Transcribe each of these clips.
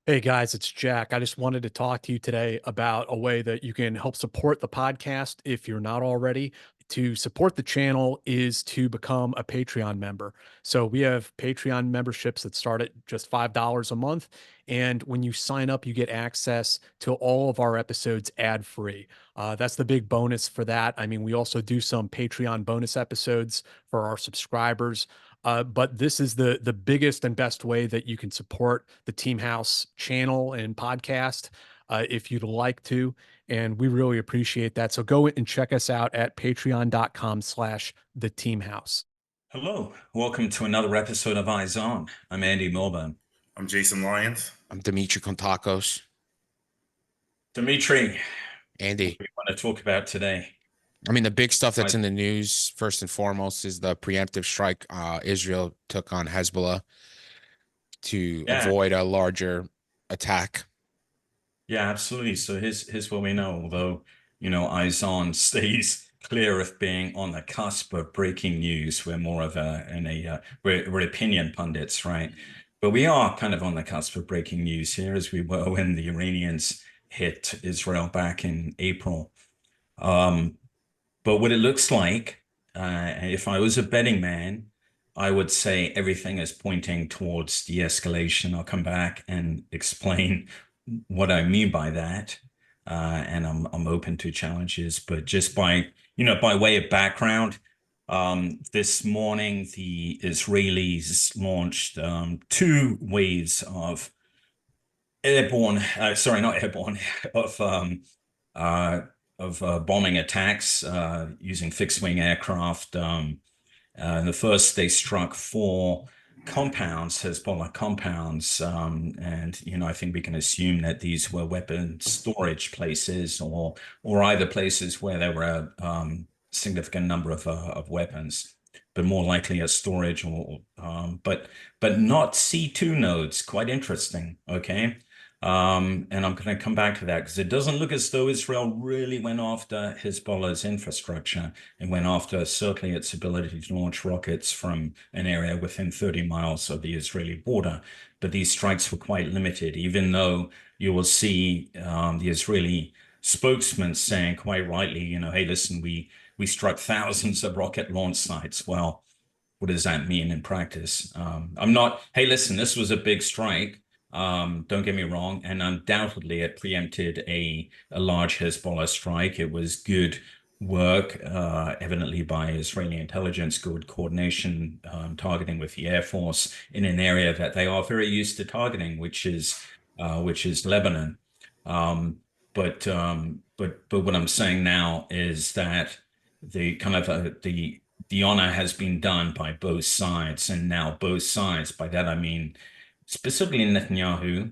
Hey guys, it's Jack. I just wanted to talk to you today about a way that you can help support the podcast if you're not already. To support the channel is to become a Patreon member. So we have Patreon memberships that start at just $5 a month. And when you sign up, you get access to all of our episodes ad free. That's the big bonus for that. I mean, we also do some Patreon bonus episodes for our subscribers. But this is the biggest and best way that you can support the Team House channel and podcast if you'd like to. And we really appreciate that. So go and check us out at patreon.com/the Team House. Hello, welcome to another episode of Eyes On. I'm Andy Milburn. I'm Jason Lyons. I'm Dimitri Kontakos. Dimitri, what Andy, do we want to talk about today? I mean, the big stuff that's in the news, first and foremost, is the preemptive strike Israel took on Hezbollah to avoid a larger attack. Yeah, absolutely. So here's what we know. Although, Eyes On stays clear of being on the cusp of breaking news. We're more of we're opinion pundits, right? But we are kind of on the cusp of breaking news here, as we were when the Iranians hit Israel back in April. But what it looks like, if I was a betting man, I would say everything is pointing towards de-escalation. I'll come back and explain what I mean by that. And I'm open to challenges, but just by way of background, this morning the Israelis launched two waves of airborne, sorry, not airborne, of bombing attacks using fixed-wing aircraft. The first, they struck four compounds, Hezbollah compounds, and I think we can assume that these were weapon storage places, or either places where there were a significant number of weapons, but more likely a storage, or but not C2 nodes. Quite interesting. Okay. And I'm going to come back to that because it doesn't look as though Israel really went after Hezbollah's infrastructure and went after certainly its ability to launch rockets from an area within 30 miles of the Israeli border. But these strikes were quite limited, even though you will see the Israeli spokesman saying quite rightly, hey, listen, we struck thousands of rocket launch sites. Well, what does that mean in practice? I'm not, hey, listen, this was a big strike. Don't get me wrong, and undoubtedly it preempted a large Hezbollah strike. It was good work, evidently by Israeli intelligence, good coordination, targeting with the Air Force in an area that they are very used to targeting, which is Lebanon. But what I'm saying now is that the kind of the honor has been done by both sides, and now both sides. By that I mean specifically Netanyahu,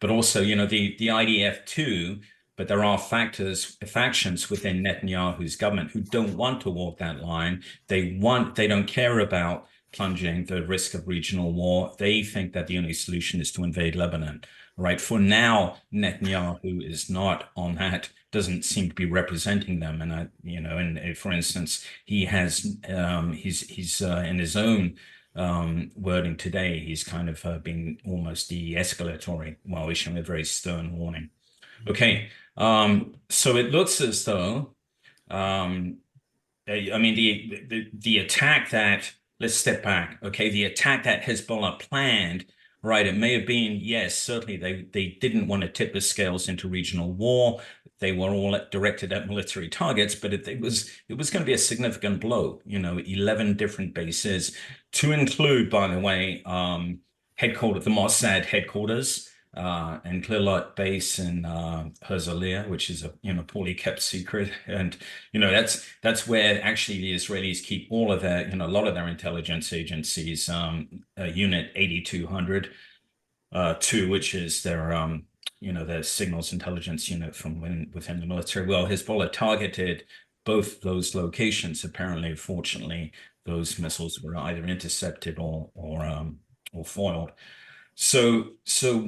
but also the IDF too. But there are factions within Netanyahu's government who don't want to walk that line. They don't care about plunging the risk of regional war. They think that the only solution is to invade Lebanon. Right. For now, Netanyahu is not on that, doesn't seem to be representing them. And and for instance, he has he's in his own wording today, he's kind of being almost de-escalatory while issuing a very stern warning. Okay, so it looks as though, I mean, the attack that, let's step back. Okay, the attack that Hezbollah planned, right? It may have been, yes, certainly they didn't want to tip the scales into regional war. They were all directed at military targets, but it was going to be a significant blow. 11 different bases, to include, by the way, the Mossad headquarters, and Clearlight base in Herzliya, which is a poorly kept secret, and that's where actually the Israelis keep all of their a lot of their intelligence agencies. Unit 8200, which is their their signals intelligence unit from within the military. Well, Hezbollah targeted both those locations. Apparently, fortunately, those missiles were either intercepted or foiled. So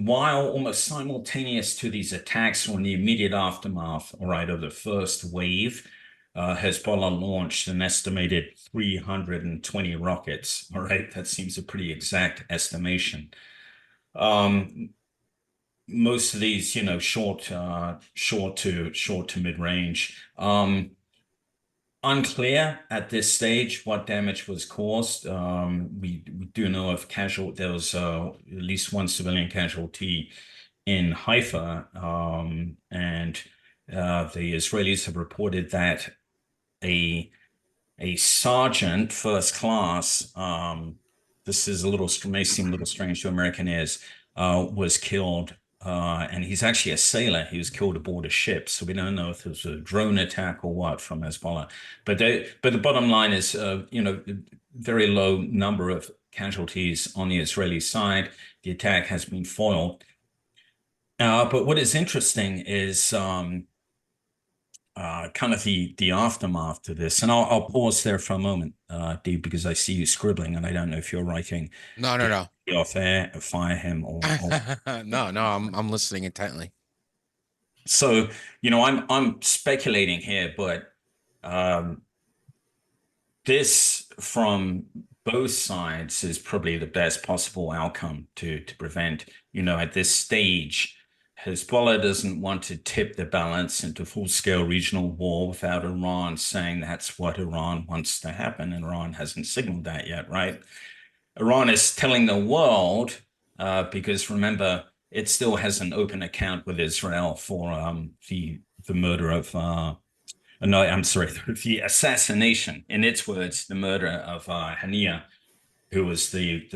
while almost simultaneous to these attacks, or in the immediate aftermath, all right, of the first wave, Hezbollah launched an estimated 320 rockets. All right, that seems a pretty exact estimation. Most of these, short to mid range. Unclear at this stage what damage was caused. We do know of there was at least one civilian casualty in Haifa, and the Israelis have reported that a sergeant, first class, this is may seem a little strange to American ears, was killed. And he's actually a sailor. He was killed aboard a ship. So we don't know if it was a drone attack or what from Hezbollah. But the bottom line is, very low number of casualties on the Israeli side. The attack has been foiled. But what is interesting is kind of the aftermath to this. And I'll pause there for a moment, Dee, because I see you scribbling, and I don't know if you're writing. No. Off air, fire him, or No, I'm listening intently. So, I'm speculating here, but this from both sides is probably the best possible outcome to prevent, at this stage. Hezbollah doesn't want to tip the balance into full-scale regional war without Iran saying that's what Iran wants to happen. And Iran hasn't signaled that yet, right? Iran is telling the world, because remember, it still has an open account with Israel for the murder of, no, I'm sorry, the assassination, in its words, the murder of Hania, who was the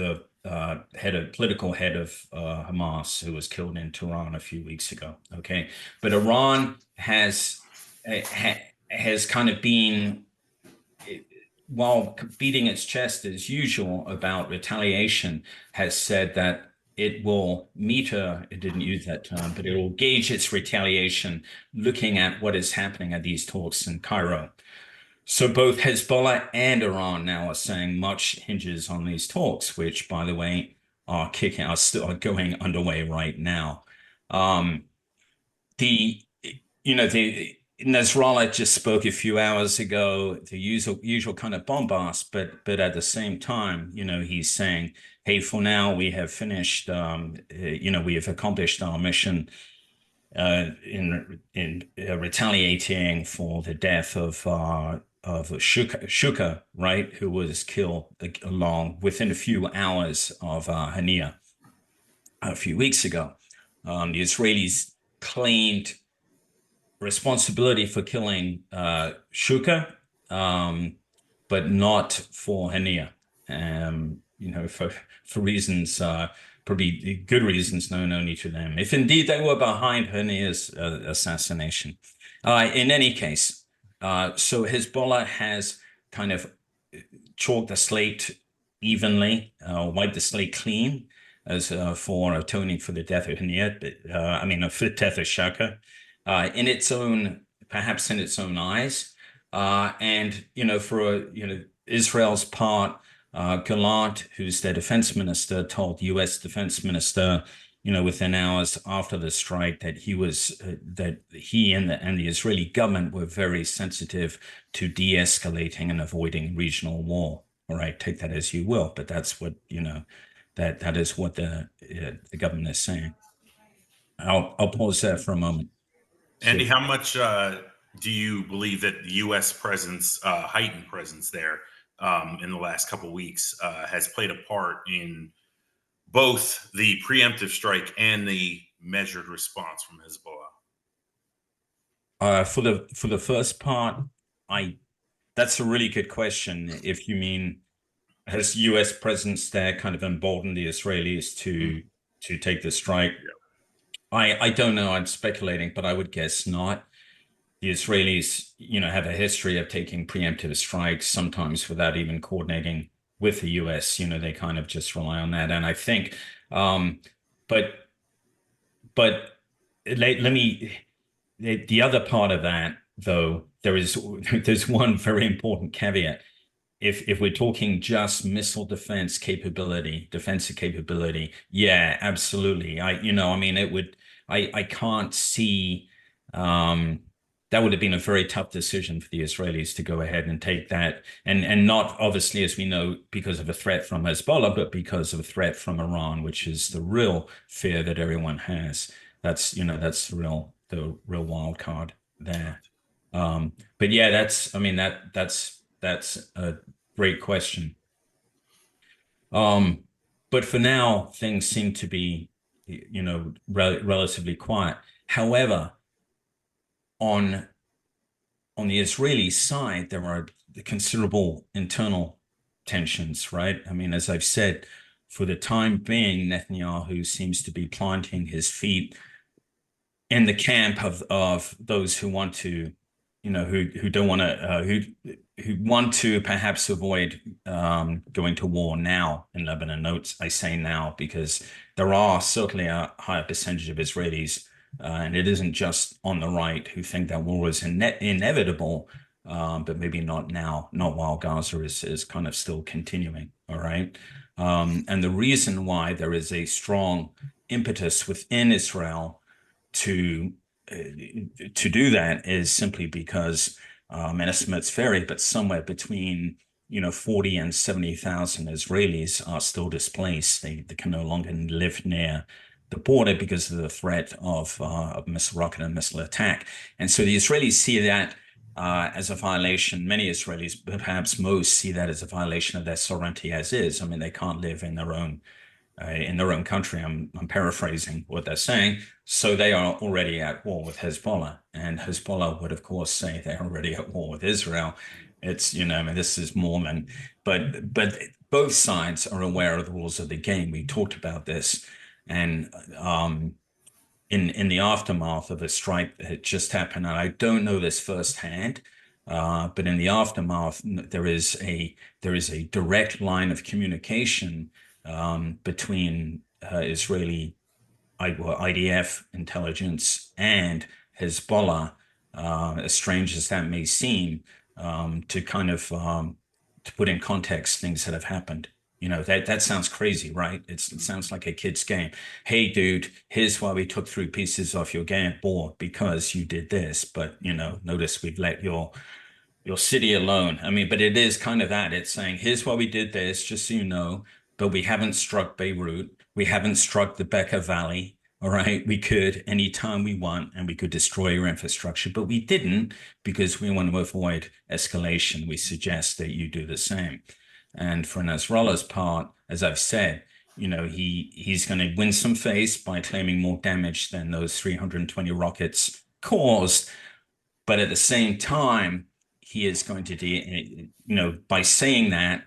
political head of Hamas, who was killed in Tehran a few weeks ago. Okay, but Iran has kind of been, while beating its chest as usual about retaliation, has said that it will meter, it didn't use that term, but it will gauge its retaliation looking at what is happening at these talks in Cairo. So both Hezbollah and Iran now are saying much hinges on these talks, which, by the way, are going underway right now. Nasrallah just spoke a few hours ago, the usual kind of bombast, but at the same time, he's saying, hey, for now we have finished, we have accomplished our mission in retaliating for the death of Shuka, right, who was killed within a few hours of Hania a few weeks ago. The Israelis claimed responsibility for killing Shuka, but not for Hania. For reasons, probably good reasons known only to them, if indeed they were behind Hania's assassination. In any case, so Hezbollah has kind of chalked the slate evenly, wiped the slate clean as for atoning for the death of Hania, for the death of Shuka. Perhaps in its own eyes, and for Israel's part, Gallant, who's their defense minister, told U.S. defense minister, within hours after the strike, that he and the Israeli government were very sensitive to de-escalating and avoiding regional war. All right, take that as you will, but that's what that is what the government is saying. I'll pause there for a moment. Andy, how much do you believe that the U.S. presence, heightened presence there in the last couple of weeks, has played a part in both the preemptive strike and the measured response from Hezbollah? For the first part, that's a really good question. If you mean, has U.S. presence there kind of emboldened the Israelis to take the strike? Yeah. I don't know. I'm speculating, but I would guess not. The Israelis, have a history of taking preemptive strikes, sometimes without even coordinating with the U.S. They kind of just rely on that. And I think, but the other part of that, though, there's one very important caveat. If we're talking just missile defensive capability, yeah, absolutely. I can't see that would have been a very tough decision for the Israelis to go ahead and take that, and not obviously, as we know, because of a threat from Hezbollah, but because of a threat from Iran, which is the real fear that everyone has. That's that's the real wild card there. But yeah, that's a great question. But for now, things seem to be, relatively quiet. However, on the Israeli side, there are considerable internal tensions, right? I mean, as I've said, for the time being, Netanyahu seems to be planting his feet in the camp of those who want to, who don't want to, who want to perhaps avoid going to war now in Lebanon. Note, I say now because there are certainly a higher percentage of Israelis, and it isn't just on the right, who think that war is inevitable, but maybe not now, not while Gaza is kind of still continuing. All right. And the reason why there is a strong impetus within Israel to do that is simply because, and estimates vary, but somewhere between 40 and 70,000 Israelis are still displaced. They can no longer live near the border because of the threat of missile, rocket, and missile attack. And so the Israelis see that as a violation. Many Israelis, perhaps most, see that as a violation of their sovereignty as is. I mean, they can't live in their own country. I'm paraphrasing what they're saying. So they are already at war with Hezbollah, and Hezbollah would, of course, say they're already at war with Israel. It's, I mean, this is more than, but both sides are aware of the rules of the game. We talked about this, and in the aftermath of a strike that had just happened, and I don't know this firsthand, but in the aftermath, there is a direct line of communication between Israeli IDF intelligence and Hezbollah, as strange as that may seem, to kind of to put in context things that have happened. That sounds crazy, right? It sounds like a kid's game. Hey, dude, here's why we took 3 pieces off your game board, because you did this. But notice we've let your city alone. I mean, but it is kind of that. It's saying, here's why we did this, just so you know, but we haven't struck Beirut. We haven't struck the Bekaa Valley. All right. We could anytime we want, and we could destroy your infrastructure, but we didn't, because we want to avoid escalation. We suggest that you do the same. And for Nasrallah's part, as I've said, he's going to win some face by claiming more damage than those 320 rockets caused. But at the same time, he is going to, by saying that,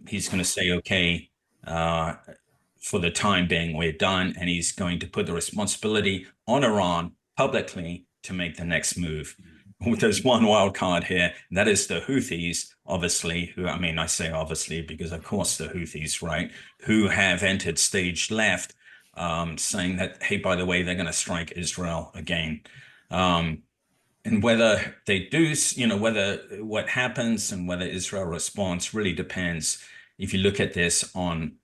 he's going to say, okay, for the time being, we're done. And he's going to put the responsibility on Iran publicly to make the next move. There's one wild card here, and that is the Houthis, obviously, who, I mean, I say obviously because, of course, the Houthis, right, who have entered stage left, saying that, hey, by the way, they're going to strike Israel again. And whether they do, whether what happens and whether Israel responds really depends, if you look at this, on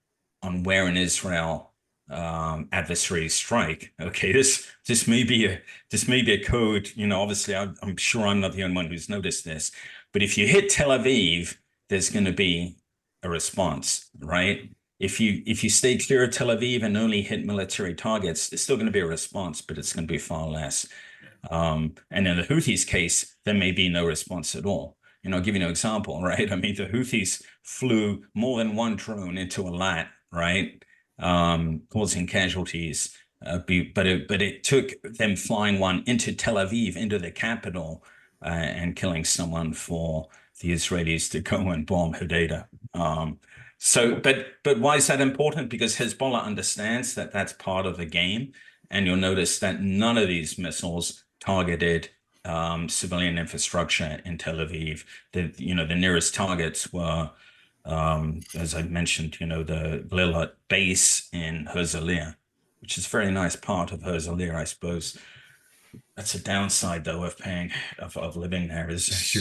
where in Israel adversaries strike. Okay, this may be a code. Obviously, I'm sure I'm not the only one who's noticed this. But if you hit Tel Aviv, there's going to be a response, right? If you stay clear of Tel Aviv and only hit military targets, there's still going to be a response, but it's going to be far less. And in the Houthis' case, there may be no response at all. I'll give you an example, right? I mean, the Houthis flew more than one drone into Eilat, right? Causing casualties. But it took them flying one into Tel Aviv, into the capital, and killing someone for the Israelis to go and bomb Hodeidah. But why is that important? Because Hezbollah understands that that's part of the game. And you'll notice that none of these missiles targeted civilian infrastructure in Tel Aviv. The nearest targets were, as I mentioned, the Lilot base in Herzliya, which is a very nice part of Herzliya, I suppose. That's a downside, though, of living there, is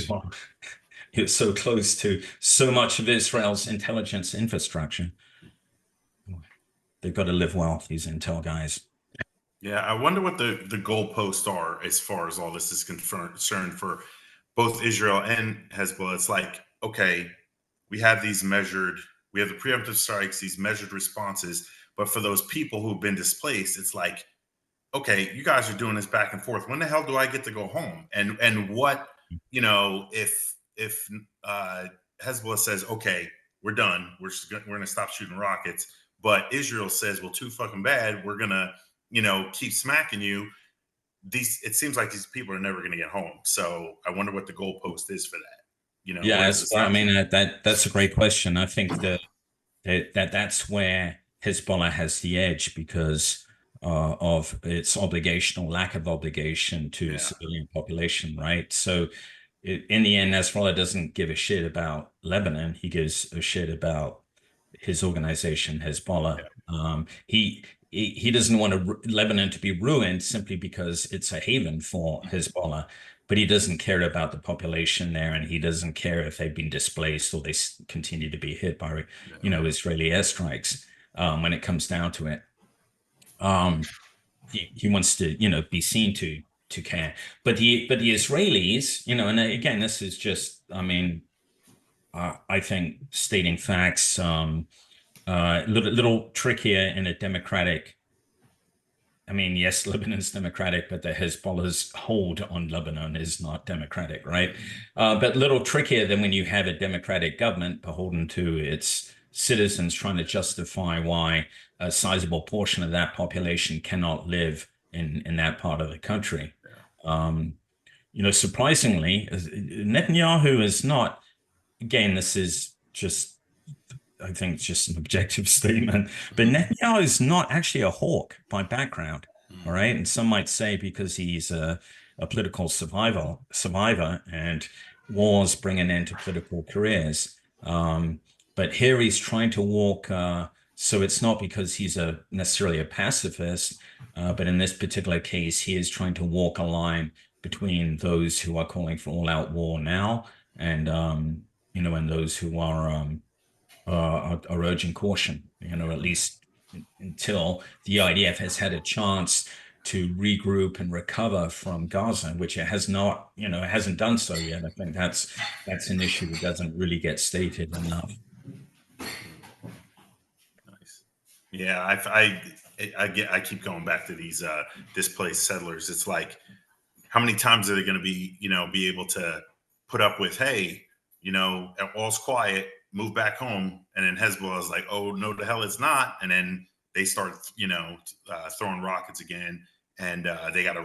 you're so close to so much of Israel's intelligence infrastructure. They've got to live well, these intel guys. Yeah, I wonder what the goalposts are as far as all this is concerned for both Israel and Hezbollah. It's like, okay, we have we have the preemptive strikes, these measured responses, but for those people who've been displaced, it's like, okay, you guys are doing this back and forth. When the hell do I get to go home? And what, if Hezbollah says, okay, we're done, we're going to stop shooting rockets, but Israel says, well, too fucking bad, we're gonna, keep smacking you. It seems like these people are never going to get home. So I wonder what the goalpost is for that. Yeah, What is this? I mean that's a great question. I think that's where Hezbollah has the edge because of its obligation or lack of obligation to civilian population, right? So in the end, Nasrallah doesn't give a shit about Lebanon. He gives a shit about his organization, Hezbollah. He doesn't want Lebanon to be ruined simply because it's a haven for Hezbollah, but he doesn't care about the population there, and he doesn't care if they've been displaced or they continue to be hit by, Israeli airstrikes. When it comes down to it, he wants to, be seen to care. But the Israelis, and again, this is just, I mean, I think stating facts. Little trickier in a democratic. I mean, yes, Lebanon's democratic, but the Hezbollah's hold on Lebanon is not democratic, right? But a little trickier than when you have a democratic government beholden to its citizens trying to justify why a sizable portion of that population cannot live in that part of the country. Surprisingly, Netanyahu is not, again, this is just, I think it's just an objective statement, but Netanyahu is not actually a hawk by background, all right? And some might say because he's a political survivor and wars bring an end to political careers. But here he's trying to walk, so it's not because he's necessarily a pacifist, but in this particular case, he is trying to walk a line between those who are calling for all-out war now and, and those who are urging caution, at least until the IDF has had a chance to regroup and recover from Gaza, which it has not, it hasn't done so yet. I think that's an issue that doesn't really get stated enough. Nice. Yeah, I keep going back to these displaced settlers. It's like, how many times are they going to be able to put up with, hey, all's quiet, move back home, and then Hezbollah is like, oh no, the hell it's not, and then they start throwing rockets again, and they got to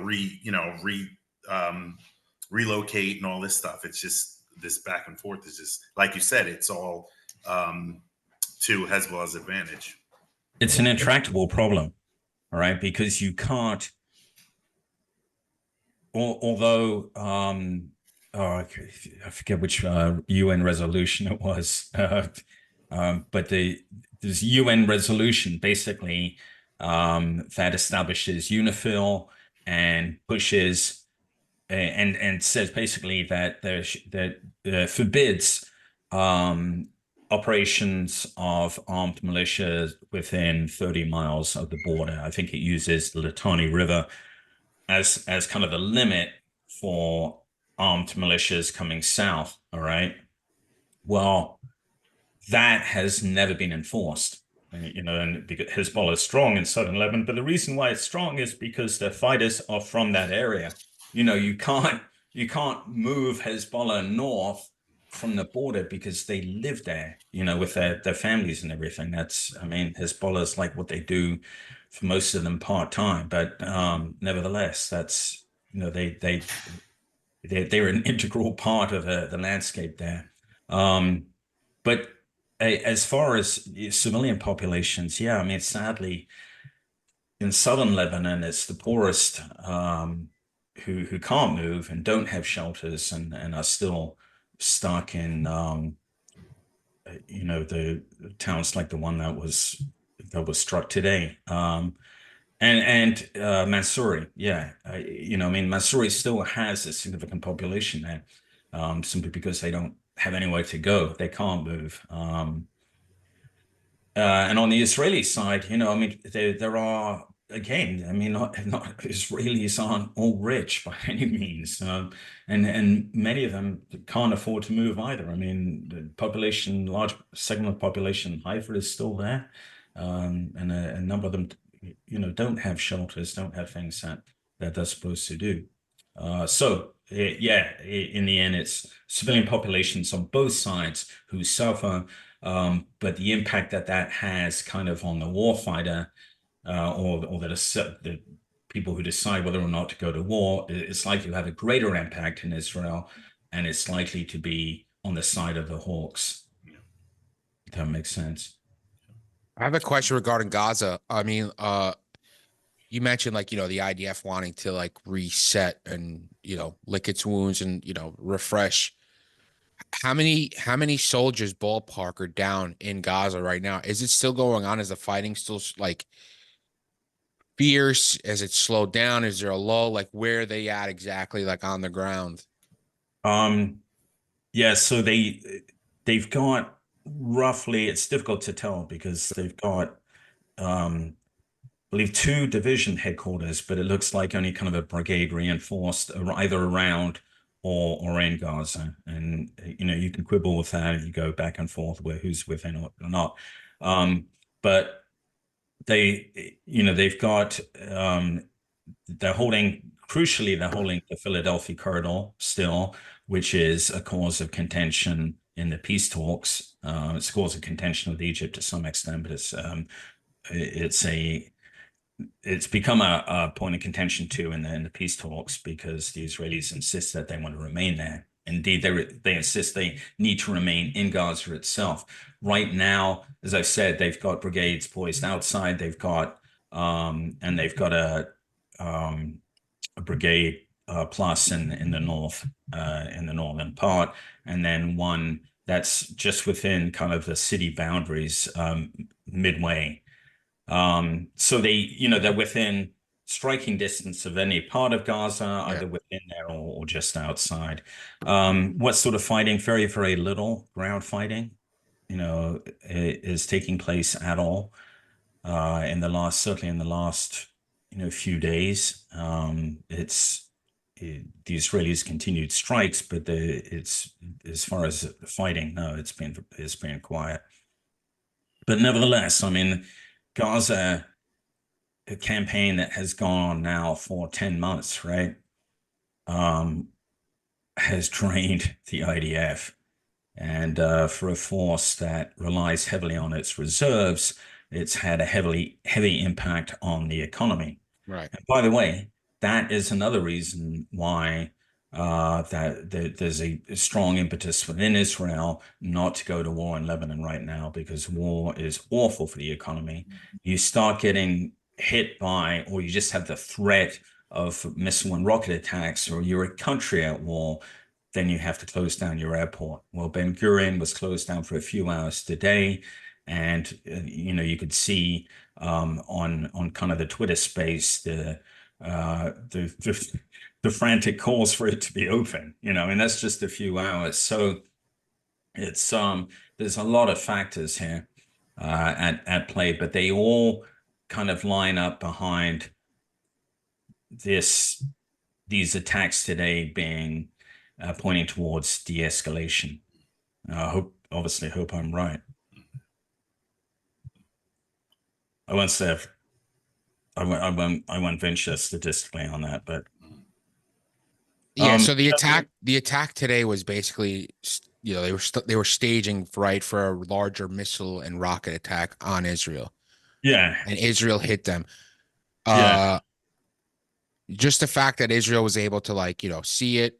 relocate and all this stuff. It's just this back and forth is just, like you said, it's all to Hezbollah's advantage. It's an intractable problem, all right, because you can't, although I forget which UN resolution it was, but there's UN resolution basically that establishes UNIFIL and pushes and says basically that forbids operations of armed militias within 30 miles of the border. I think it uses the Litani River as kind of the limit for armed militias coming south. All right. Well, that has never been enforced, and because Hezbollah is strong in southern Lebanon, but the reason why it's strong is because the fighters are from that area. You can't move Hezbollah north from the border because they live there, with their families and everything. Hezbollah is like what they do for most of them part-time, but nevertheless, that's, they're an integral part of the landscape there. But as far as civilian populations, yeah, sadly, in southern Lebanon, it's the poorest who can't move and don't have shelters and are still stuck in, the towns like the one that was struck today. And Mansouri, yeah, Mansouri still has a significant population there, simply because they don't have anywhere to go. They can't move. And on the Israeli side, there are again, I mean, not Israelis aren't all rich by any means, and many of them can't afford to move either. I mean, the population, large segment of population, Haifa is still there, and a number of them, don't have shelters, don't have things that they're supposed to do. In the end, it's civilian populations on both sides who suffer, but the impact that has kind of on the warfighter, or the people who decide whether or not to go to war, it's likely to have a greater impact in Israel, and it's likely to be on the side of the hawks. If that makes sense. I have a question regarding Gaza. I mean, you mentioned like, the IDF wanting to like reset and, lick its wounds and, refresh. How many soldiers ballpark are down in Gaza right now? Is it still going on? Is the fighting still like fierce? Is it slowed down? Is there a lull? Like where are they at exactly, like on the ground? Yeah, so they've got roughly, it's difficult to tell because they've got I believe 2 division headquarters, but it looks like only kind of a brigade reinforced either around or in Gaza. And you can quibble with that. You go back and forth where who's within or not. But they've got they're holding the Philadelphia corridor still, which is a cause of contention in the peace talks. It's a cause of contention with Egypt to some extent, but it's become a point of contention too in the peace talks because the Israelis insist that they want to remain there. Indeed, they insist they need to remain in Gaza itself. Right now, as I've said, they've got brigades poised outside. They've got a brigade plus in the north, in the northern part, and then one that's just within kind of the city boundaries, midway. So they're within striking distance of any part of Gaza, either within there or just outside. What sort of fighting? Very, very little ground fighting, is taking place at all, certainly in the last, few days. The Israelis continued strikes, but it's, as far as fighting, no, it's been quiet. But nevertheless, I mean, Gaza, a campaign that has gone on now for 10 months, right, has drained the IDF. And for a force that relies heavily on its reserves, it's had a heavy impact on the economy. Right. And by the way, that is another reason why there's a strong impetus within Israel not to go to war in Lebanon right now, because war is awful for the economy. You start getting hit by, or you just have the threat of missile and rocket attacks, or you're a country at war, then you have to close down your airport. Well, Ben Gurion was closed down for a few hours today, and you could see on kind of the Twitter space the frantic calls for it to be open, and that's just a few hours. So it's there's a lot of factors here at play, but they all kind of line up behind these attacks today being pointing towards de-escalation. Obviously hope I'm right. I won't say I won't venture statistically on that, but yeah. So the attack today was basically, they were staging right for a larger missile and rocket attack on Israel. Yeah, and Israel hit them. Yeah. Just the fact that Israel was able to see it,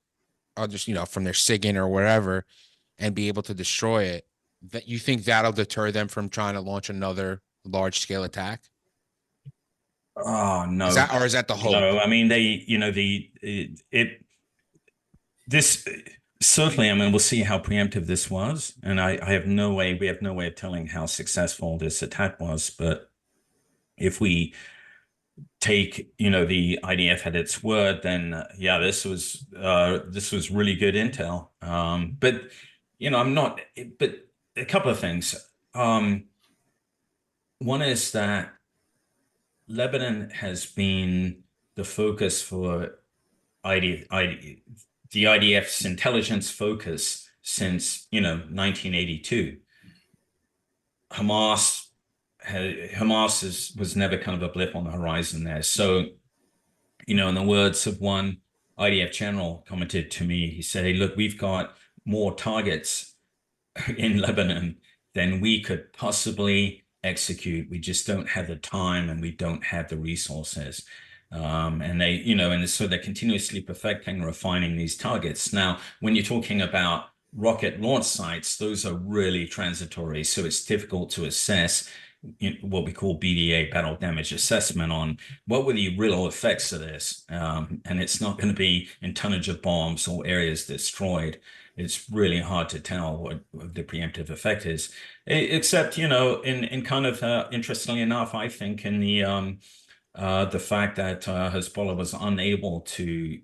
or just from their SIGINT or wherever, and be able to destroy it, that you think that'll deter them from trying to launch another large scale attack? Oh no. Is that the hope? No, I mean this certainly, I mean, we'll see how preemptive this was, and we have no way of telling how successful this attack was. But if we take the IDF at its word, then yeah, this was really good intel. But I'm not. But a couple of things. One is that Lebanon has been the focus for the IDF's intelligence focus since 1982. Hamas was never kind of a blip on the horizon there. So, in the words of one IDF general commented to me, he said, "Hey, look, we've got more targets in Lebanon than we could possibly execute. We just don't have the time and we don't have the resources." And so they're continuously perfecting, refining these targets. Now, when you're talking about rocket launch sites, those are really transitory. So it's difficult to assess what we call BDA, battle damage assessment, on what were the real effects of this. And it's not going to be in tonnage of bombs or areas destroyed. It's really hard to tell what the preemptive effect is, except, in kind of, interestingly enough, I think in the fact that Hezbollah was unable to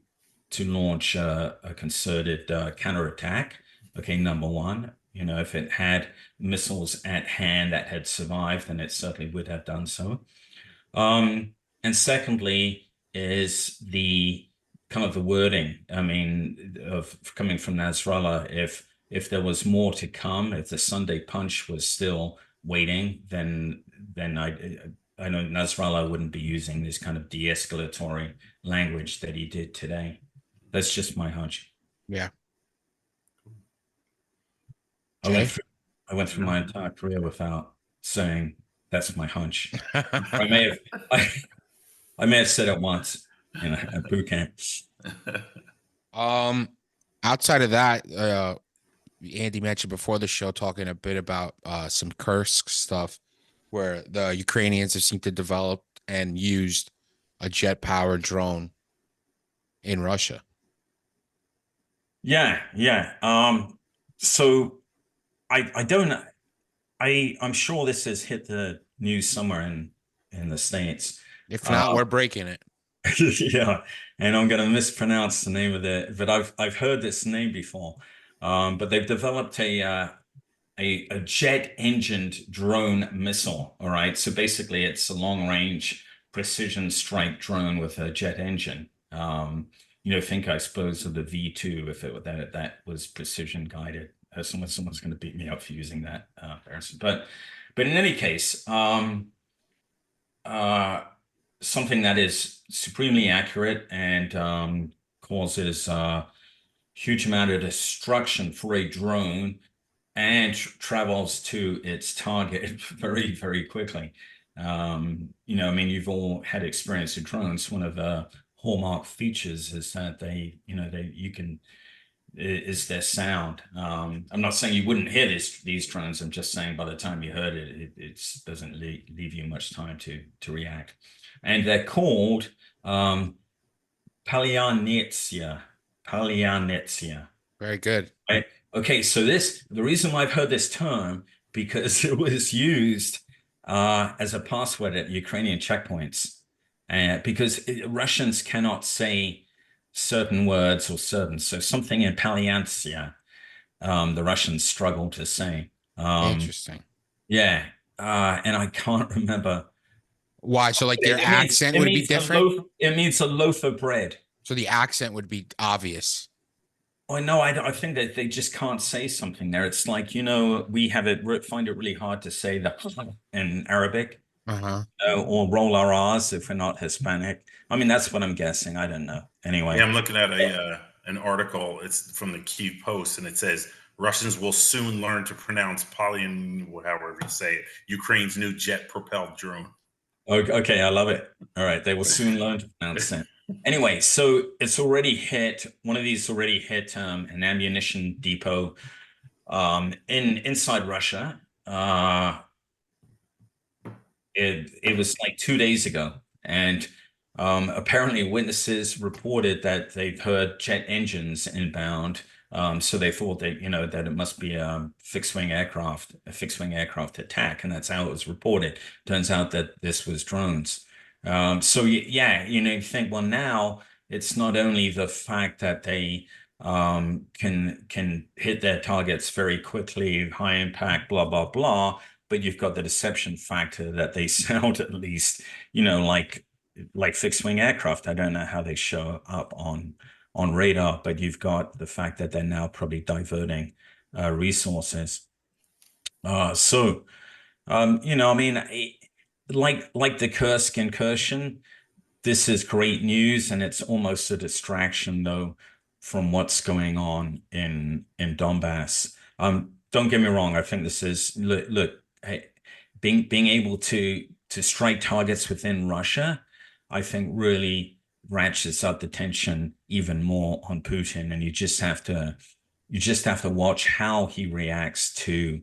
launch a concerted counterattack. Okay, number one, if it had missiles at hand that had survived, then it certainly would have done so. And secondly is the kind of the wording. I mean, of coming from Nasrallah, if there was more to come, if the Sunday punch was still waiting, then I know Nasrallah wouldn't be using this kind of de-escalatory language that he did today. That's just my hunch. Yeah. I went through my entire career without saying that's my hunch. I may have said it once, at boot camp. Outside of that, Andy mentioned before the show talking a bit about some Kursk stuff, where the Ukrainians have seemed to develop and used a jet-powered drone in Russia. Yeah. So I'm sure this has hit the news somewhere in the States. If not, we're breaking it. Yeah, and I'm going to mispronounce the name of but I've heard this name before. But they've developed a jet-engined drone missile. All right, so basically, it's a long-range precision strike drone with a jet engine. Think, I suppose, of the V2 if that was precision guided. Someone's going to beat me up for using that comparison. But in any case, something that is supremely accurate and causes huge amount of destruction for a drone and travels to its target very, very quickly. You've all had experience with drones. One of the hallmark features is that is their sound. I'm not saying you wouldn't hear these drones. I'm just saying by the time you heard it doesn't leave you much time to react. And they're called Palyanetsia. Very good. Right? Okay, so the reason why I've heard this term, because it was used as a password at Ukrainian checkpoints, because Russians cannot say certain words or so something in Palyanetsia, the Russians struggle to say. Interesting. Yeah, and I can't remember why. So, like, their accent would be different. It means a loaf of bread. So the accent would be obvious. Oh no, I think that they just can't say something there. It's like, we find it really hard to say the in Arabic, or roll our R's if we're not Hispanic. I mean, that's what I'm guessing. I don't know. Anyway, yeah, I'm looking at an article. It's from the Kyiv Post, and it says Russians will soon learn to pronounce however you say it, Ukraine's new jet-propelled drone. Okay, I love it. All right, they will soon learn to pronounce it. Anyway, so it's already hit. One of these already hit an ammunition depot inside Russia. It was like 2 days ago, and apparently witnesses reported that they've heard jet engines inbound. So they thought that it must be a fixed-wing aircraft attack, and that's how it was reported. Turns out that this was drones. So yeah, you think, well, now it's not only the fact that they can hit their targets very quickly, high impact, blah blah blah, but you've got the deception factor that they sound at least, like fixed wing aircraft. I don't know how they show up on radar, but you've got the fact that they're now probably diverting resources. Like the Kursk incursion, this is great news, and it's almost a distraction though from what's going on in Donbass. Don't get me wrong. I think this is look, hey, being able to strike targets within Russia, I think really ratchets up the tension even more on Putin, and you just have to watch how he reacts to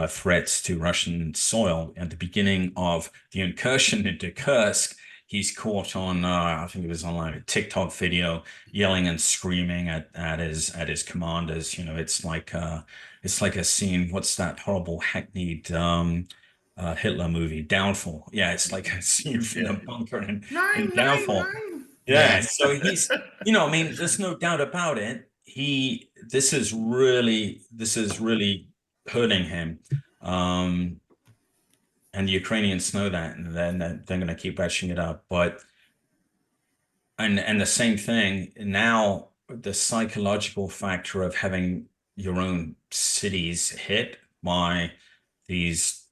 threats to Russian soil. At the beginning of the incursion into Kursk, he's caught on I think it was on like a TikTok video, yelling and screaming at his commanders. It's like a scene. What's that horrible hackneyed Hitler movie, Downfall? Yeah, it's like a scene in a bunker in Downfall. Yeah, so he's, there's no doubt about it. This is really hurting him. And the Ukrainians know that, and then they're going to keep ratcheting it up. And the same thing now, the psychological factor of having your own cities hit by these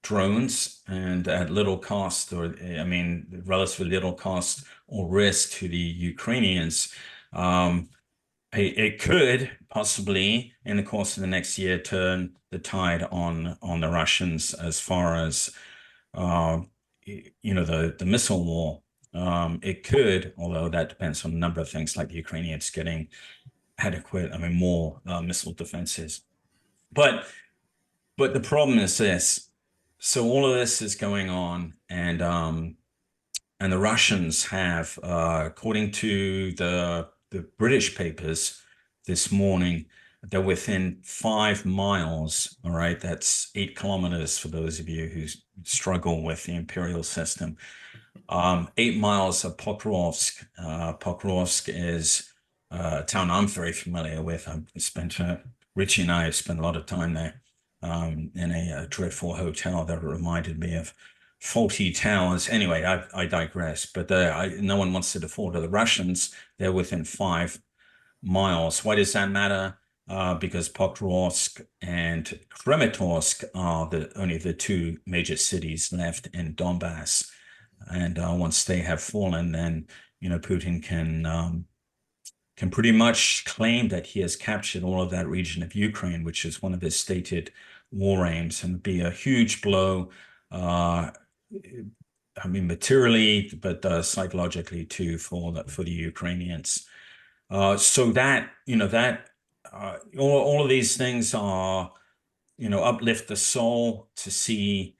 drones and at little cost, or relatively little cost or risk to the Ukrainians. It could possibly, in the course of the next year, turn the tide on the Russians as far as the missile war. It could, although that depends on a number of things, like the Ukrainians getting adequate, more missile defenses. But the problem is this. So all of this is going on, and the Russians have, according to the British papers this morning, they're within 5 miles. All right, that's 8 kilometers for those of you who struggle with the imperial system. 8 miles of Pokrovsk. Pokrovsk is a town I'm very familiar with. Richie and I have spent a lot of time there. In a dreadful hotel that reminded me of faulty towers. Anyway, I digress. But no one wants to default to the Russians. They're within 5 miles. Why does that matter? Because Pokrovsk and Kramatorsk are only the 2 major cities left in Donbass. And once they have fallen, then Putin can pretty much claim that he has captured all of that region of Ukraine, which is one of his stated war aims, and be a huge blow, materially, but psychologically too, for the Ukrainians. So that all of these things are, uplift the soul to see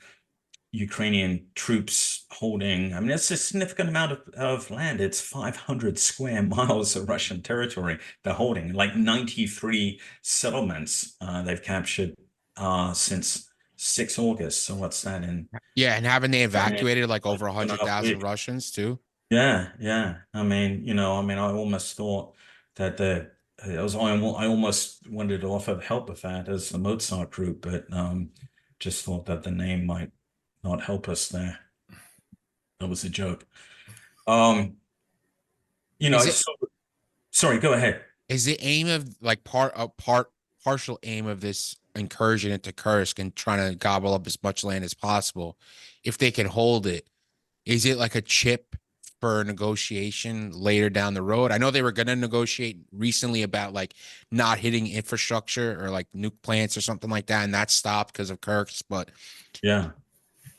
Ukrainian troops holding, it's a significant amount of land. It's 500 square miles of Russian territory they're holding, like 93 settlements they've captured since 6 August. So what's that in? Yeah, and haven't they evacuated like over 100,000 Russians too? Yeah. I almost thought that I almost wanted to offer help with that as the Mozart group, but just thought that the name might not help us there. That was a joke. Sorry, go ahead. Is the aim of like partial aim of this incursion into Kursk and trying to gobble up as much land as possible, if they can hold it, is it like a chip for negotiation later down the road? I know they were going to negotiate recently about like not hitting infrastructure or like nuke plants or something like that, and that stopped because of Kursk. But yeah,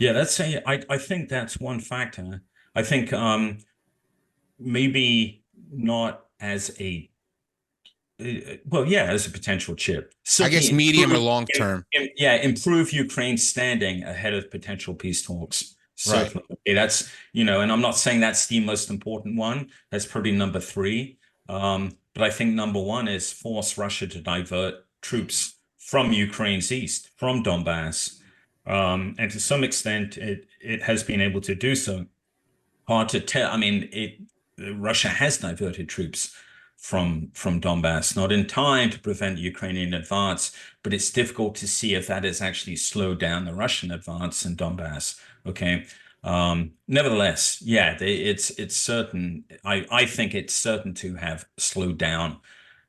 I think that's one factor. I think maybe not as a as a potential chip. I guess medium or long term. Improve Ukraine's standing ahead of potential peace talks. Right. Okay, that's, and I'm not saying that's the most important one. That's probably number 3. But I think number 1 is force Russia to divert troops from Ukraine's east, from Donbass. And to some extent, it has been able to do so. Hard to tell. Russia has diverted troops from Donbass, not in time to prevent Ukrainian advance, but it's difficult to see if that has actually slowed down the Russian advance in Donbass. Okay. Nevertheless, yeah, it's certain. I think it's certain to have slowed down,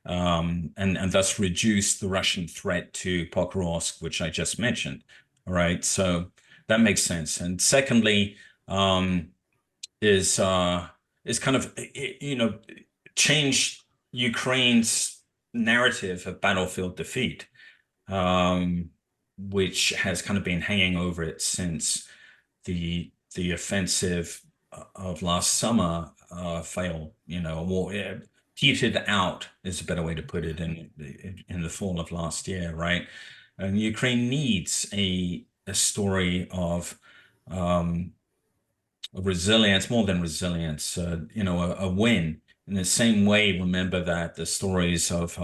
and thus reduced the Russian threat to Pokrovsk, which I just mentioned. All right, so that makes sense. And secondly, is kind of change Ukraine's narrative of battlefield defeat, which has kind of been hanging over it since the offensive of last summer failed. Petered out is a better way to put it in the fall of last year, right? And Ukraine needs a story of resilience, more than resilience, a win. In the same way, remember that the stories of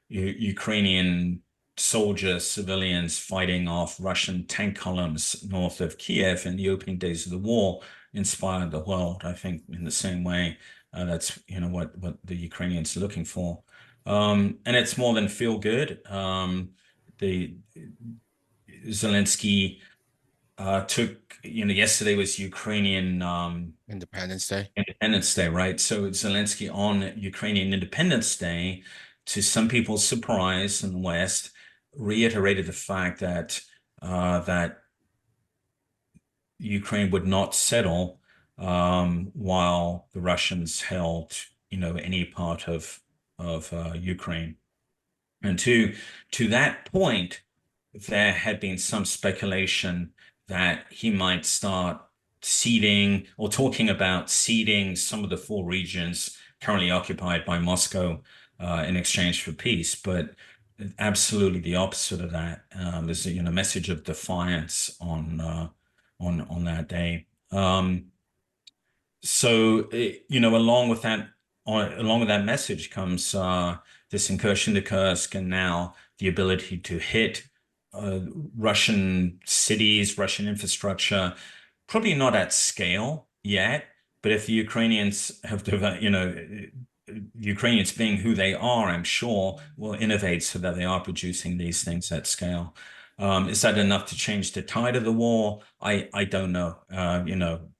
Ukrainian soldiers, civilians fighting off Russian tank columns north of Kiev in the opening days of the war inspired the world. I think in the same way, that's what the Ukrainians are looking for. And it's more than feel good. The Zelensky took, yesterday was Ukrainian Independence Day. Independence Day, right? So Zelensky on Ukrainian Independence Day, to some people's surprise in the West, reiterated the fact that that Ukraine would not settle while the Russians held, any part of Ukraine. And to that point, there had been some speculation that he might start ceding or talking about ceding some of the 4 regions currently occupied by Moscow in exchange for peace. But absolutely the opposite of that. There's a message of defiance on that day. So along with that message comes this incursion to Kursk, and now the ability to hit Russian cities, Russian infrastructure, probably not at scale yet, but if the Ukrainians have developed, Ukrainians being who they are, I'm sure will innovate so that they are producing these things at scale. Is that enough to change the tide of the war? I don't know.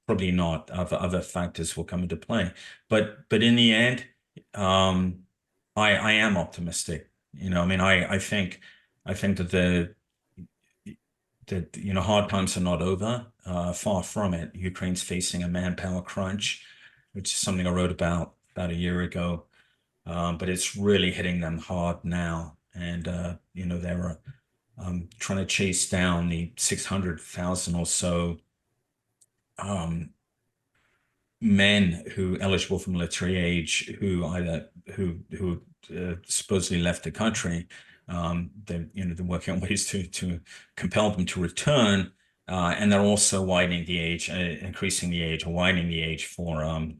Probably not. Other factors will come into play. But in the end, I am optimistic. I think that hard times are not over. Far from it. Ukraine's facing a manpower crunch, which is something I wrote about a year ago. But it's really hitting them hard now. And, they're trying to chase down the 600,000 or so men who eligible for military age who supposedly left the country. They're working on ways to compel them to return, and they're also widening the age, increasing the age, or widening the age for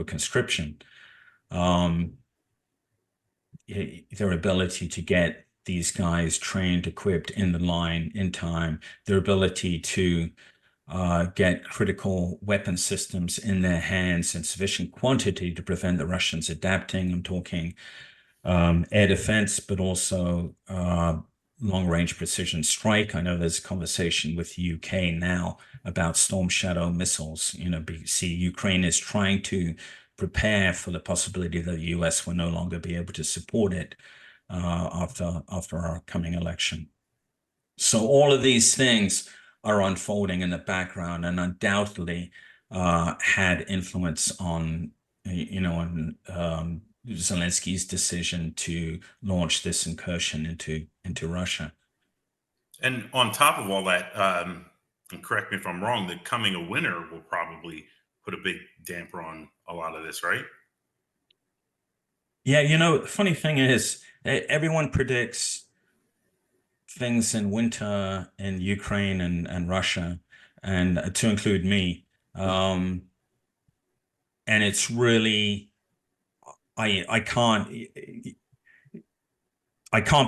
conscription. Their ability to get these guys trained, equipped, in the line in time, their ability to get critical weapon systems in their hands in sufficient quantity to prevent the Russians adapting. I'm talking air defense, but also long-range precision strike. I know there's a conversation with the UK now about Storm Shadow missiles. Ukraine is trying to prepare for the possibility that the US will no longer be able to support it after our coming election. So all of these things are unfolding in the background and undoubtedly had influence on, Zelensky's decision to launch this incursion into Russia. And on top of all that, and correct me if I'm wrong, the coming of winter will probably put a big damper on a lot of this, right? Yeah, the funny thing is, everyone predicts things in winter in Ukraine and Russia, and to include me. And it's really, I can't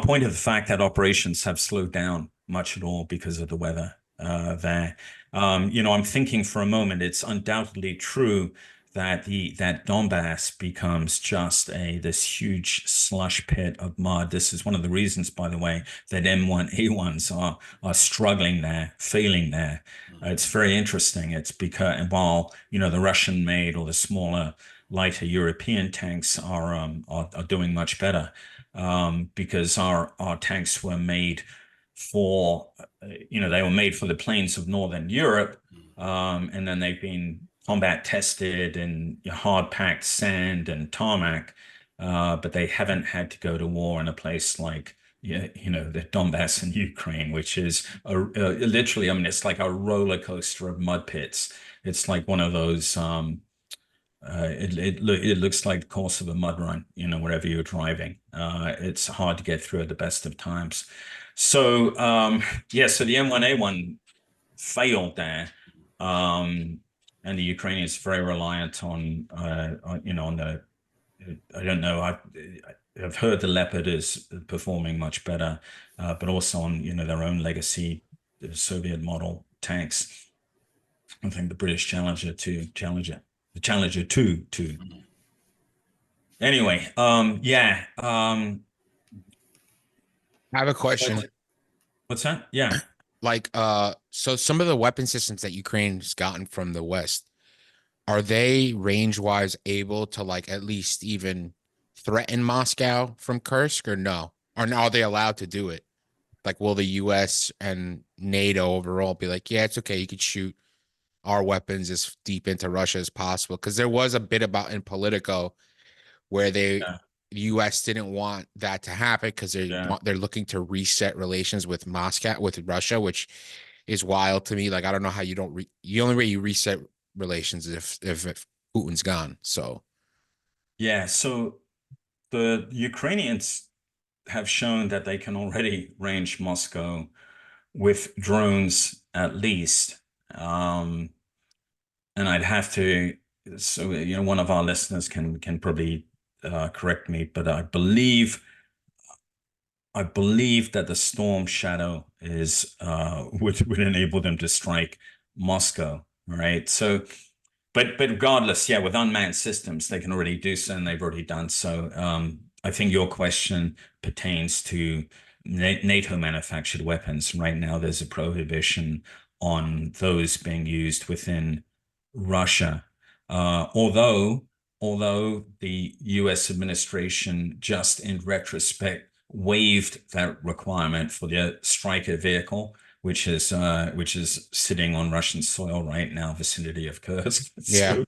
point to the fact that operations have slowed down much at all because of the weather there. I'm thinking for a moment, it's undoubtedly true that that Donbass becomes just this huge slush pit of mud. This is one of the reasons, by the way, that M1A1s are struggling there, failing there. It's very interesting. It's because while the Russian made or the smaller, lighter European tanks are doing much better, because our tanks were made for they were made for the plains of Northern Europe, and then they've been combat tested in hard packed sand and tarmac, but they haven't had to go to war in a place like the Donbass in Ukraine, which is literally, I mean, it's like a roller coaster of mud pits. It's like one of those. It looks like the course of a mud run, wherever you're driving. It's hard to get through at the best of times. So so the M1A1 failed there. And the Ukrainians are very reliant on the, I don't know, I've heard the Leopard is performing much better, but also on, their own legacy Soviet model tanks. I think the British Challenger 2, the Challenger 2. Anyway, I have a question. What's that? Yeah. Like, so some of the weapon systems that Ukraine's gotten from the West, are they range-wise able to like at least even threaten Moscow from Kursk, or no? Or are they allowed to do it? Like, will the US and NATO overall be like, yeah, it's okay, you could shoot our weapons as deep into Russia as possible? Because there was a bit about in Politico where the US didn't want that to happen because they're looking to reset relations with Moscow, with Russia, which is wild to me. Like, I don't know how you don't the only way you reset relations is if Putin's gone. So so the Ukrainians have shown that they can already range Moscow with drones at least. And I'd have to, so one of our listeners can probably correct me, but I believe that the Storm Shadow is would enable them to strike Moscow, right? So, but regardless, with unmanned systems, they can already do so, and they've already done so. I think your question pertains to NATO manufactured weapons. Right now, there's a prohibition on those being used within Russia. Although the US administration just in retrospect waived that requirement for the Stryker vehicle, which is sitting on Russian soil right now, vicinity of Kursk. Yeah. So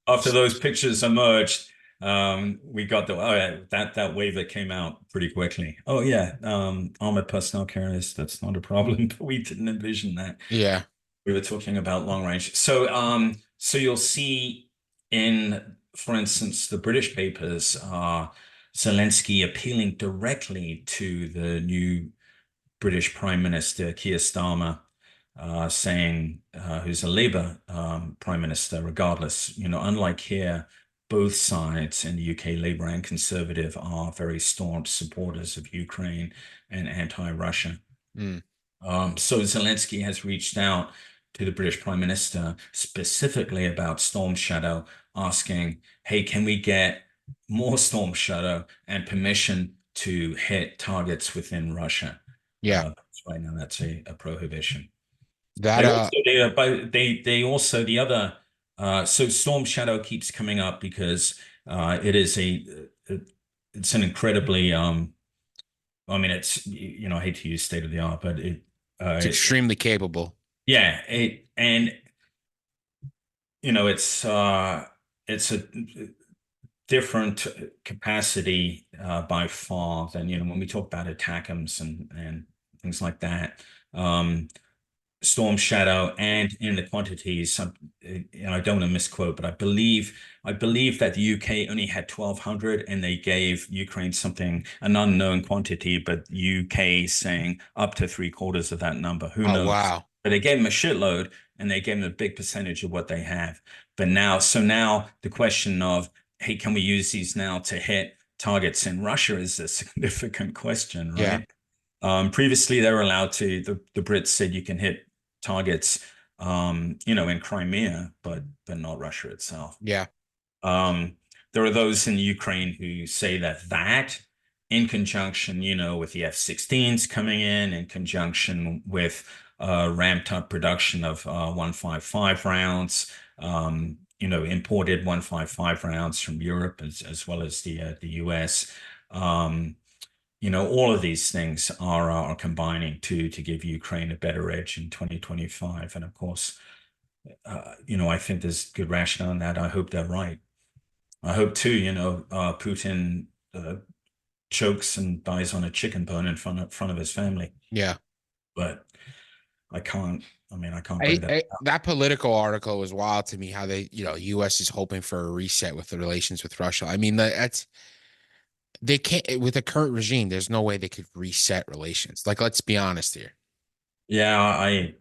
after those pictures emerged, we got that waiver came out pretty quickly. Armored personnel carriers, that's not a problem, but we didn't envision that. Yeah. We were talking about long range. So so you'll see in, for instance, the British papers, Zelensky appealing directly to the new British Prime Minister Keir Starmer, saying, who's a Labour Prime Minister, regardless, unlike here, both sides in the UK, Labour and Conservative, are very staunch supporters of Ukraine and anti-Russia. So Zelensky has reached out to the British Prime Minister specifically about Storm Shadow, asking, hey, can we get more Storm Shadow and permission to hit targets within Russia? Yeah. Right now, that's a prohibition. That They also the other so Storm Shadow keeps coming up because it is it's an incredibly I mean, it's, I hate to use state of the art, but it's extremely capable. Yeah, it's a different capacity by far than when we talk about ATACMS and things like that. Storm Shadow, and in the quantities, I don't want to misquote, but I believe that the UK only had 1,200, and they gave Ukraine an unknown quantity, but UK saying up to 3/4 of that number. Who knows? Wow. But they gave them a shitload, and they gave them a big percentage of what they have. But now the question of, hey, can we use these now to hit targets in Russia is a significant question, right? Yeah. Previously, they were allowed to. The Brits said you can hit targets, in Crimea, but not Russia itself. Yeah. There are those in Ukraine who say that in conjunction, with the F-16s coming in conjunction with ramped up production of 155 rounds, imported 155 rounds from Europe as well as the US. All of these things are combining to give Ukraine a better edge in 2025. And of course, I think there's good rationale in that. I hope they're right. I hope too, Putin chokes and dies on a chicken bone in front of his family. Yeah. But I can't bring that up. That political article was wild to me, how they, US is hoping for a reset with the relations with Russia. I mean, they can't, with the current regime, there's no way they could reset relations. Like, let's be honest here. Yeah,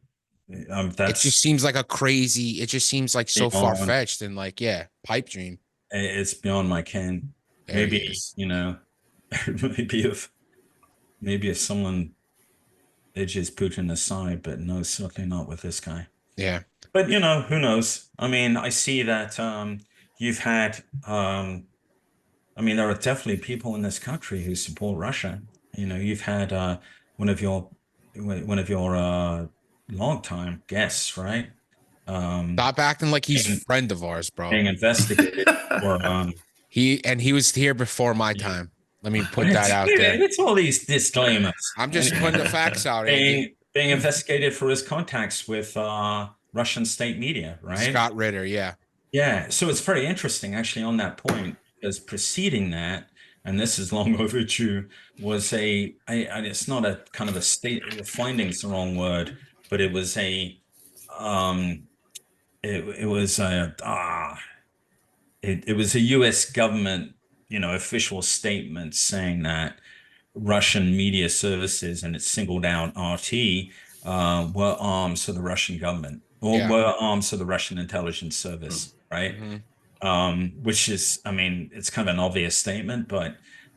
it just seems like it just seems like so far-fetched and like, pipe dream. It's beyond my ken. Maybe, maybe if someone edges Putin aside, but no, certainly not with this guy. Yeah. But, who knows? I mean, I see that you've had, there are definitely people in this country who support Russia. You've had one of your longtime guests, right? Stop acting like he's a friend of ours, bro. Being investigated for he was here before my time. Let me put that out there. It's all these disclaimers. I'm just putting the facts out. Being investigated for his contacts with Russian state media, right? Scott Ritter, yeah. Yeah. So it's very interesting, actually, on that point, because preceding that, and this is long overdue, was it's not a kind of a state, finding's the wrong word, but it was it was a U.S. government, official statement saying that Russian media services, and it singled out RT, were arms of the Russian government, or were arms of the Russian intelligence service, right? Mm-hmm. Which is, it's kind of an obvious statement, but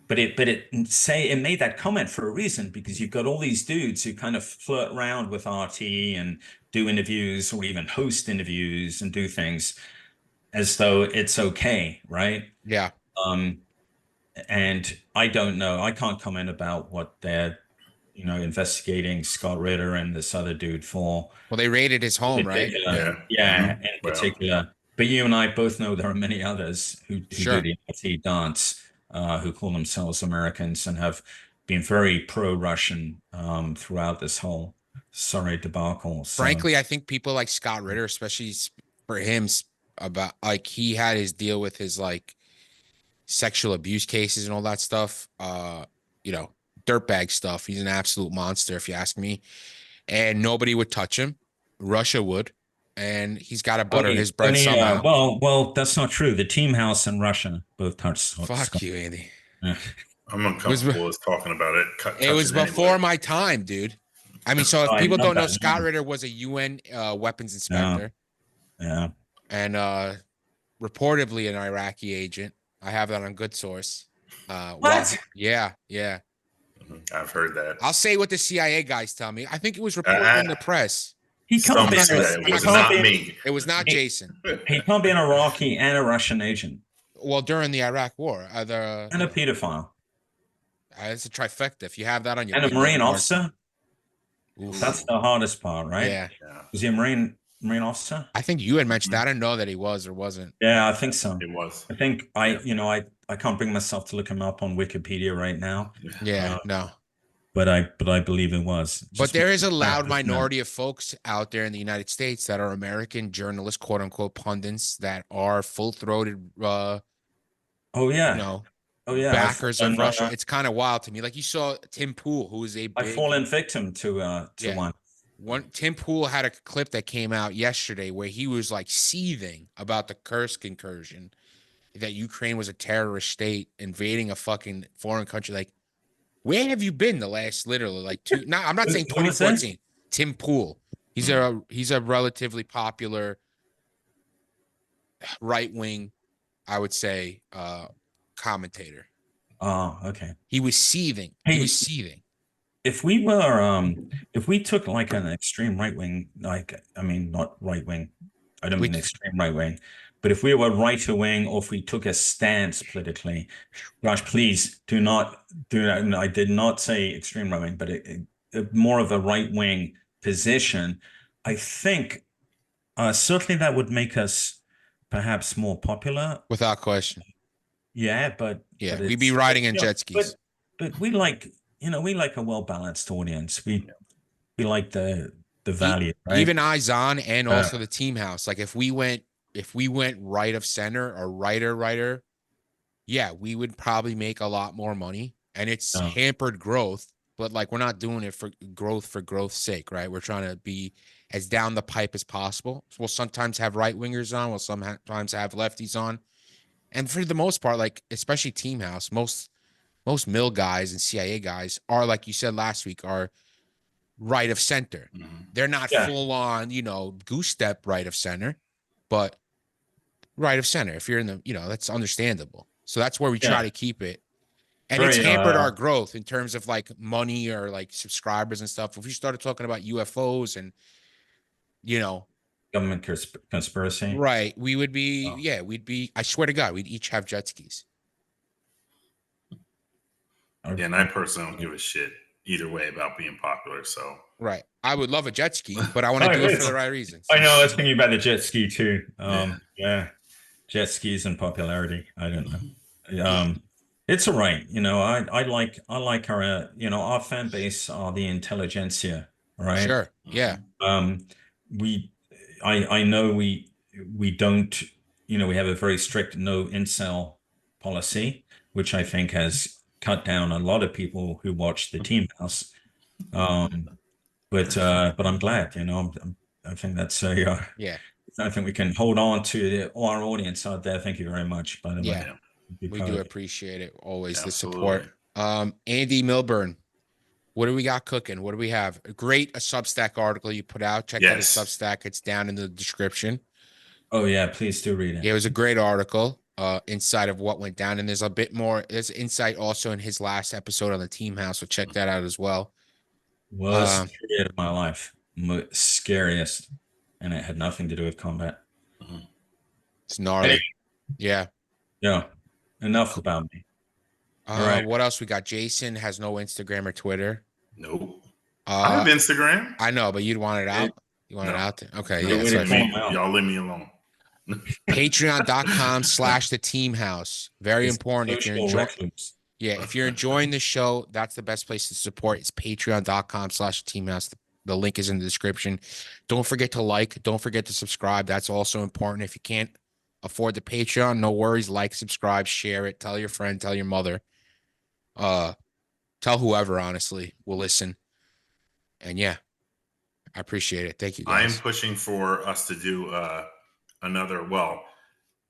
it made that comment for a reason, because you've got all these dudes who kind of flirt around with RT and do interviews or even host interviews and do things as though it's okay, right? Yeah. And I don't know. I can't comment about what they're, investigating Scott Ritter and this other dude for. Well, they raided his home, right? Yeah, in particular. But you and I both know there are many others who do the RT dance, who call themselves Americans and have been very pro-Russian throughout this whole sorry debacle. So, frankly, I think people like Scott Ritter, especially for him, about like he had his deal with his like sexual abuse cases and all that stuff, dirtbag stuff. He's an absolute monster, if you ask me. And nobody would touch him. Russia would. And he's got to butter his bread somehow. Well, that's not true. The Team House and Russia both touched. Fuck you, Andy. I'm uncomfortable with talking about it. It was before my time, dude. So if people don't know, Scott Ritter was a UN weapons inspector. Yeah. And reportedly an Iraqi agent. I have that on good source. What? Yeah. I've heard that. I'll say what the CIA guys tell me. I think it was reported in the press. He can't be. It was not me. It was not Jason. He can't be an Iraqi and a Russian agent. Well, during the Iraq War, and a pedophile. It's a trifecta. If you have that on your and a Marine officer. Oof. That's the hardest part, right? Yeah. Was he a Marine officer? I think you had mentioned that. I didn't know that he was or wasn't. Yeah, I think so. It was. I think I can't bring myself to look him up on Wikipedia right now. Yeah, no. But I believe it was. But there is a loud minority of folks out there in the United States that are American journalists, quote unquote pundits, that are full-throated backers of Russia. It's kind of wild to me. Like you saw Tim Pool, who is a big, I've fallen victim to one. Tim Pool had a clip that came out yesterday where he was like seething about the Kursk incursion, that Ukraine was a terrorist state invading a fucking foreign country. Like, where have you been the last literally like two? No, I'm not saying 2014. Tim Pool. He's a relatively popular right-wing, I would say, commentator. Oh, okay. He was seething. He was seething. If we took like an extreme right wing, not right wing, I don't mean extreme right wing, but But if we were right wing, or if we took a stance politically, gosh, please do not. I did not say extreme right wing, but more of a right wing position. I think certainly that would make us perhaps more popular. Without question. Yeah, but we'd be riding in jet skis. But we like a well balanced audience. We like the value, right? Even Eyes On and also the Team House. Like if we went right of center or righter, yeah, we would probably make a lot more money, and it's hampered growth. But like we're not doing it for growth's sake, right? We're trying to be as down the pipe as possible. So we'll sometimes have right wingers on, we'll sometimes have lefties on, and for the most part, like especially Team House, most mill guys and CIA guys are, like you said last week, are right of center. They're not full on, goose step right of center, but right of center. If you're in the, that's understandable. So that's where we try to keep it. And it's hampered our growth in terms of like money or like subscribers and stuff. If we started talking about UFOs and, government conspiracy, right, we would be, we'd be, I swear to God, we'd each have jet skis. Yeah, and I personally don't give a shit either way about being popular. So right, I would love a jet ski, but I want to do it for the right reasons. I know. I was thinking about the jet ski too. Jet skis and popularity. I don't know. It's all right. I like our our fan base are the intelligentsia, right? Sure. Yeah. I know we don't. We have a very strict no incel policy, which I think has cut down a lot of people who watch the Team House. But I'm glad, I think that's I think we can hold on to our audience out there. Thank you very much, by the way. We do appreciate it always, the support. Andy Milburn, what do we got cooking? What do we have? A Substack article you put out. Check out his Substack. It's down in the description. Oh yeah, please do read it. Yeah, it was a great article inside of what went down, and there's a bit more. There's insight also in his last episode on the Team House, so check that out as well. Worst period of my life, scariest, and it had nothing to do with combat. It's gnarly. Yeah. Enough about me. All right. What else we got? Jason has no Instagram or Twitter. Nope. I have Instagram. I know, but you'd want it out. You want it out there? Okay. Y'all leave me alone. Patreon.com/the Team House. Very important. If you're enjoying, if you're enjoying the show, that's the best place to support. It's patreon.com/Team House. The link is in the description. Don't forget to like. Don't forget to subscribe. That's also important. If you can't afford the Patreon, no worries. Like, subscribe, share it. Tell your friend. Tell your mother. Tell whoever. Honestly, will listen. And I appreciate it. Thank you, guys. I am pushing for us to do another,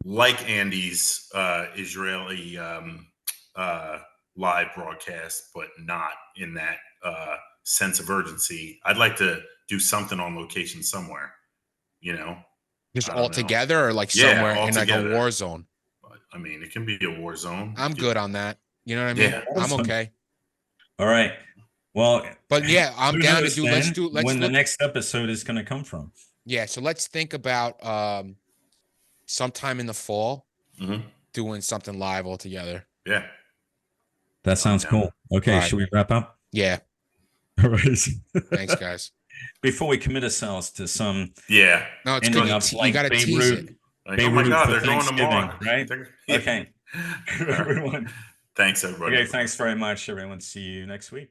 like Andy's Israeli live broadcast, but not in that sense of urgency. I'd like to do something on location somewhere, just all together, or like somewhere in like a war zone. But, I mean, it can be a war zone. I'm good on that. You know what I mean? Yeah. I'm okay. All right. Well, but I'm down to do. Let's when the next episode is going to come from. Yeah. So let's think about sometime in the fall doing something live all together. Yeah. That sounds cool. Okay. Should we wrap up? Yeah. All right. Thanks, guys. Before we commit ourselves to some, no, it's good. You got to tease it. Like, oh my God, they're going tomorrow, right? Okay. Everyone. Thanks, everybody. Okay, thanks very much, everyone. See you next week.